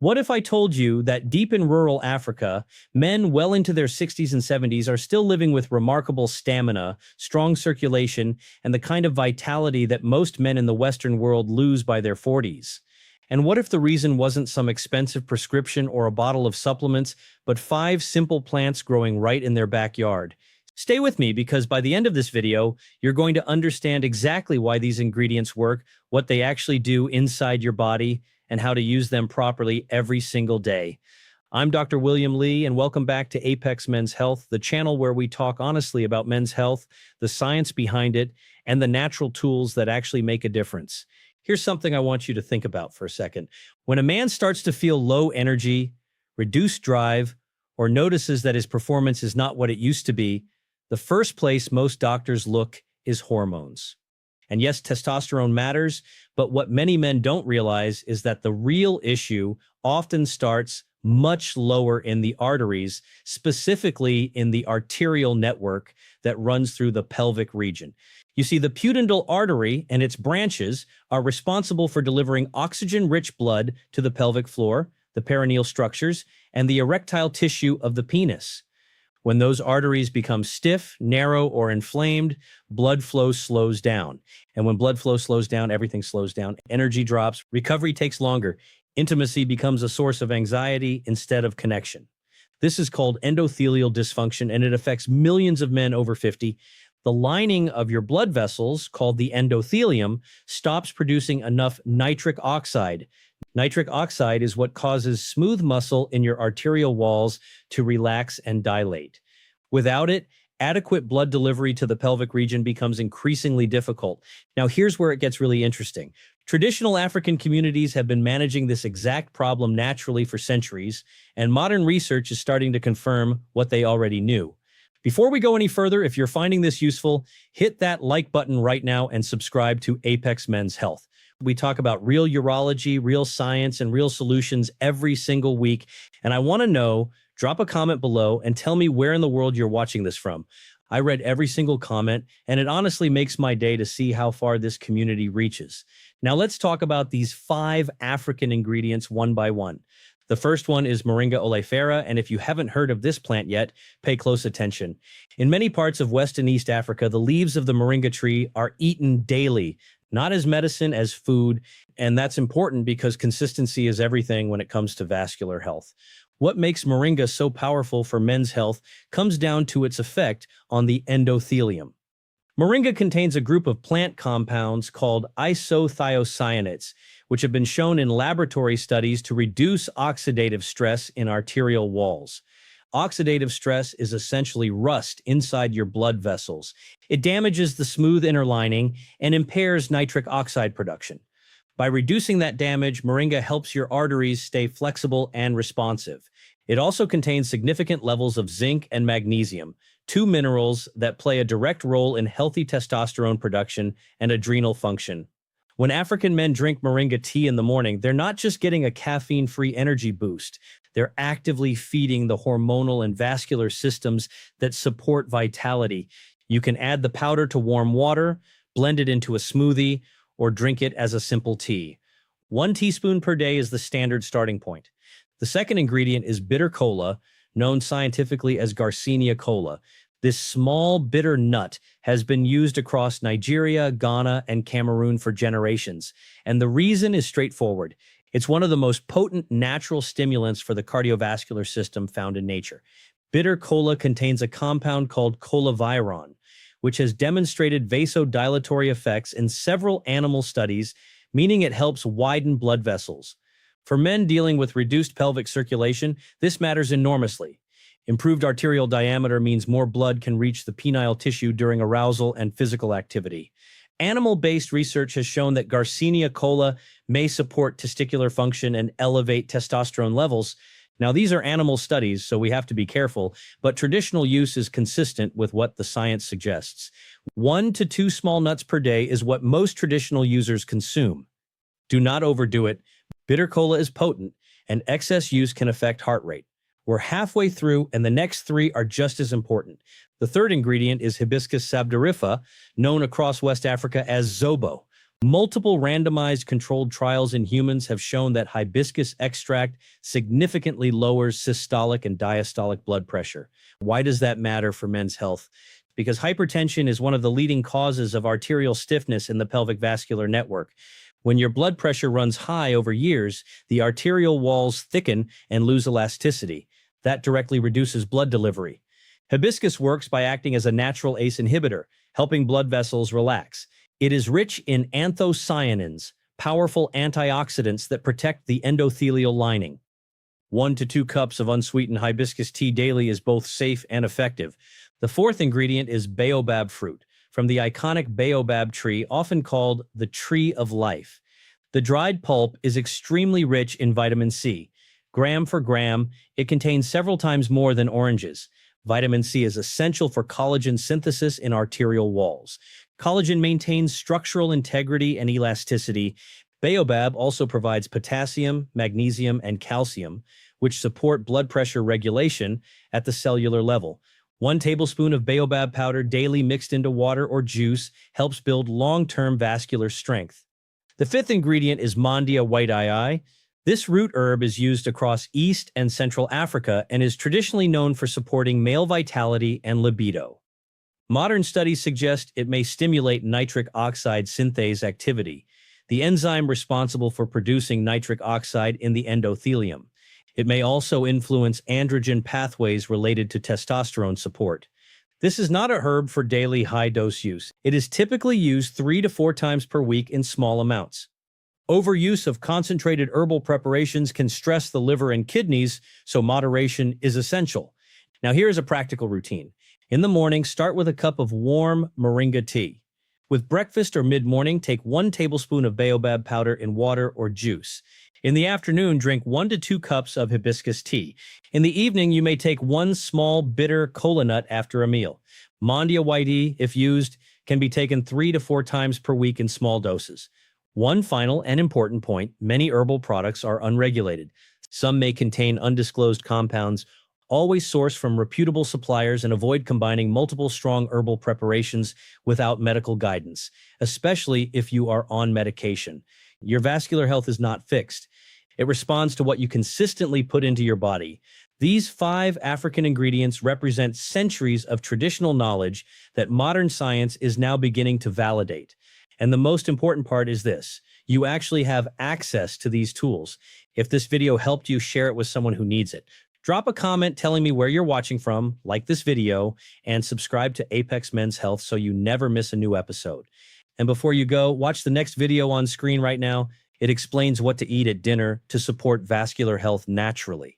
What if I told you that deep in rural Africa, men well into their 60s and 70s are still living with remarkable stamina, strong circulation, and the kind of vitality that most men in the Western world lose by their 40s? And what if the reason wasn't some expensive prescription or a bottle of supplements, but five simple plants growing right in their backyard? Stay with me because by the end of this video, you're going to understand exactly why these ingredients work, what they actually do inside your body, and how to use them properly every single day. I'm Dr. William Lee, and welcome back to Apex Men's Health, the channel where we talk honestly about men's health, the science behind it, and the natural tools that actually make a difference. Here's something I want you to think about for a second. When a man starts to feel low energy, reduced drive, or notices that his performance is not what it used to be, the first place most doctors look is hormones. And yes, testosterone matters, but what many men don't realize is that the real issue often starts much lower in the arteries, specifically in the arterial network that runs through the pelvic region. You see, the pudendal artery and its branches are responsible for delivering oxygen-rich blood to the pelvic floor, the perineal structures, and the erectile tissue of the penis. When those arteries become stiff, narrow, or inflamed, blood flow slows down. And when blood flow slows down, everything slows down. Energy drops, recovery takes longer. Intimacy becomes a source of anxiety instead of connection. This is called endothelial dysfunction, and it affects millions of men over 50. The lining of your blood vessels, called the endothelium, stops producing enough nitric oxide. Nitric oxide is what causes smooth muscle in your arterial walls to relax and dilate. Without it, adequate blood delivery to the pelvic region becomes increasingly difficult. Now, here's where it gets really interesting. Traditional African communities have been managing this exact problem naturally for centuries, and modern research is starting to confirm what they already knew. Before we go any further, if you're finding this useful, hit that like button right now and subscribe to Apex Men's Health. We talk about real urology, real science, and real solutions every single week. And I want to know, drop a comment below and tell me where in the world you're watching this from. I read every single comment, and it honestly makes my day to see how far this community reaches. Now let's talk about these 5 African ingredients one by one. The first one is Moringa oleifera, and if you haven't heard of this plant yet, pay close attention. In many parts of West and East Africa, the leaves of the moringa tree are eaten daily, not as medicine, as food, and that's important because consistency is everything when it comes to vascular health. What makes moringa so powerful for men's health comes down to its effect on the endothelium. Moringa contains a group of plant compounds called isothiocyanates, which have been shown in laboratory studies to reduce oxidative stress in arterial walls. Oxidative stress is essentially rust inside your blood vessels. It damages the smooth inner lining and impairs nitric oxide production. By reducing that damage, moringa helps your arteries stay flexible and responsive. It also contains significant levels of zinc and magnesium, 2 minerals that play a direct role in healthy testosterone production and adrenal function. When African men drink moringa tea in the morning, they're not just getting a caffeine-free energy boost. They're actively feeding the hormonal and vascular systems that support vitality. You can add the powder to warm water, blend it into a smoothie, or drink it as a simple tea. 1 teaspoon per day is the standard starting point. The second ingredient is bitter kola, known scientifically as Garcinia kola. This small, bitter nut has been used across Nigeria, Ghana, and Cameroon for generations. And the reason is straightforward. It's one of the most potent natural stimulants for the cardiovascular system found in nature. Bitter kola contains a compound called colaviron, which has demonstrated vasodilatory effects in several animal studies, meaning it helps widen blood vessels. For men dealing with reduced pelvic circulation, this matters enormously. Improved arterial diameter means more blood can reach the penile tissue during arousal and physical activity. Animal-based research has shown that Garcinia kola may support testicular function and elevate testosterone levels. Now, these are animal studies, so we have to be careful, but traditional use is consistent with what the science suggests. 1 to 2 small nuts per day is what most traditional users consume. Do not overdo it. Bitter kola is potent, and excess use can affect heart rate. We're halfway through, and the next 3 are just as important. The third ingredient is Hibiscus sabdarifa, known across West Africa as zobo. Multiple randomized controlled trials in humans have shown that hibiscus extract significantly lowers systolic and diastolic blood pressure. Why does that matter for men's health? Because hypertension is one of the leading causes of arterial stiffness in the pelvic vascular network. When your blood pressure runs high over years, the arterial walls thicken and lose elasticity. That directly reduces blood delivery. Hibiscus works by acting as a natural ACE inhibitor, helping blood vessels relax. It is rich in anthocyanins, powerful antioxidants that protect the endothelial lining. 1 to 2 cups of unsweetened hibiscus tea daily is both safe and effective. The fourth ingredient is baobab fruit, from the iconic baobab tree, often called the tree of life. The dried pulp is extremely rich in vitamin C. Gram for gram, it contains several times more than oranges. Vitamin C is essential for collagen synthesis in arterial walls. Collagen maintains structural integrity and elasticity. Baobab also provides potassium, magnesium, and calcium, which support blood pressure regulation at the cellular level. 1 tablespoon of baobab powder daily mixed into water or juice helps build long-term vascular strength. The fifth ingredient is Mondia Whiteii. This root herb is used across East and Central Africa and is traditionally known for supporting male vitality and libido. Modern studies suggest it may stimulate nitric oxide synthase activity, the enzyme responsible for producing nitric oxide in the endothelium. It may also influence androgen pathways related to testosterone support. This is not a herb for daily high-dose use. It is typically used 3 to 4 times per week in small amounts. Overuse of concentrated herbal preparations can stress the liver and kidneys, so moderation is essential. Now here's a practical routine. In the morning, start with a cup of warm Moringa tea. With breakfast or mid-morning, take 1 tablespoon of baobab powder in water or juice. In the afternoon, drink 1 to 2 cups of hibiscus tea. In the evening, you may take 1 small bitter Kola nut after a meal. Mondia Whiteii, if used, can be taken 3 to 4 times per week in small doses. One final and important point, many herbal products are unregulated. Some may contain undisclosed compounds. Always source from reputable suppliers and avoid combining multiple strong herbal preparations without medical guidance, especially if you are on medication. Your vascular health is not fixed. It responds to what you consistently put into your body. These 5 African ingredients represent centuries of traditional knowledge that modern science is now beginning to validate. And the most important part is this: you actually have access to these tools. If this video helped you, share it with someone who needs it. Drop a comment telling me where you're watching from, like this video, and subscribe to Apex Men's Health so you never miss a new episode. And before you go, watch the next video on screen right now. It explains what to eat at dinner to support vascular health naturally.